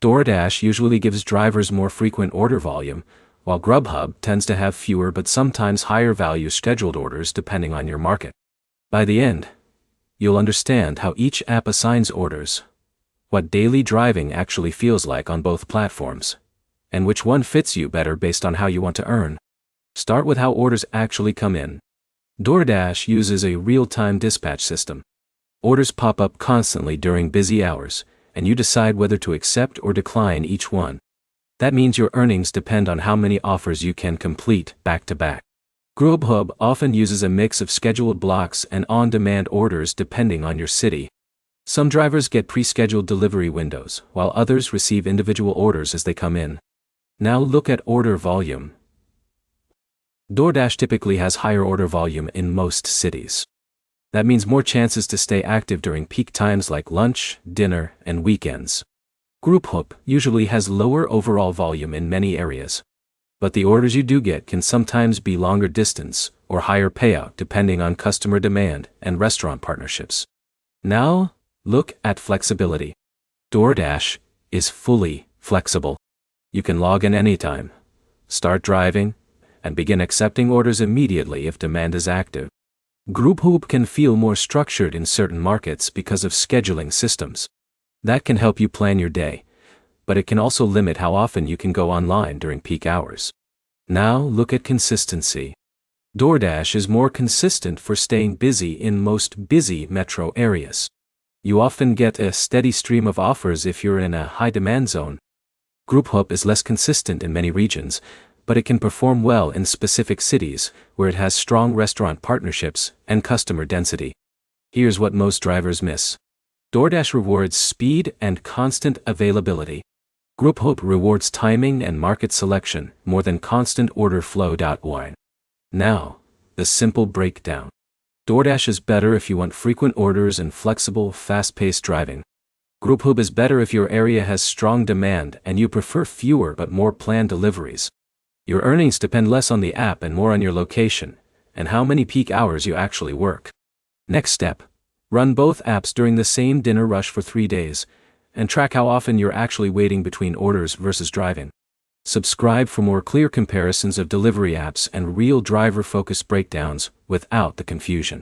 DoorDash usually gives drivers more frequent order volume, while Grubhub tends to have fewer but sometimes higher value scheduled orders depending on your market. By the end, you'll understand how each app assigns orders, what daily driving actually feels like on both platforms, and which one fits you better based on how you want to earn. Start with how orders actually come in. DoorDash uses a real-time dispatch system. Orders pop up constantly during busy hours, and you decide whether to accept or decline each one. That means your earnings depend on how many offers you can complete back-to-back. Grubhub often uses a mix of scheduled blocks and on-demand orders depending on your city. Some drivers get pre-scheduled delivery windows, while others receive individual orders as they come in. Now look at order volume. DoorDash typically has higher order volume in most cities. That means more chances to stay active during peak times like lunch, dinner, and weekends. Grubhub usually has lower overall volume in many areas, but the orders you do get can sometimes be longer distance or higher payout depending on customer demand and restaurant partnerships. Now, look at flexibility. DoorDash is fully flexible. You can log in anytime, start driving, and begin accepting orders immediately if demand is active. Grubhub can feel more structured in certain markets because of scheduling systems. That can help you plan your day, but it can also limit how often you can go online during peak hours. Now look at consistency. DoorDash is more consistent for staying busy in most busy metro areas. You often get a steady stream of offers if you're in a high-demand zone. Grubhub is less consistent in many regions, but it can perform well in specific cities where it has strong restaurant partnerships and customer density. Here's what most drivers miss. DoorDash rewards speed and constant availability. Grubhub rewards timing and market selection more than constant order flow. Now, the simple breakdown. DoorDash is better if you want frequent orders and flexible, fast-paced driving. Grubhub is better if your area has strong demand and you prefer fewer but more planned deliveries. Your earnings depend less on the app and more on your location, and how many peak hours you actually work. Next step. Run both apps during the same dinner rush for 3 days, and track how often you're actually waiting between orders versus driving. Subscribe for more clear comparisons of delivery apps and real driver-focused breakdowns without the confusion.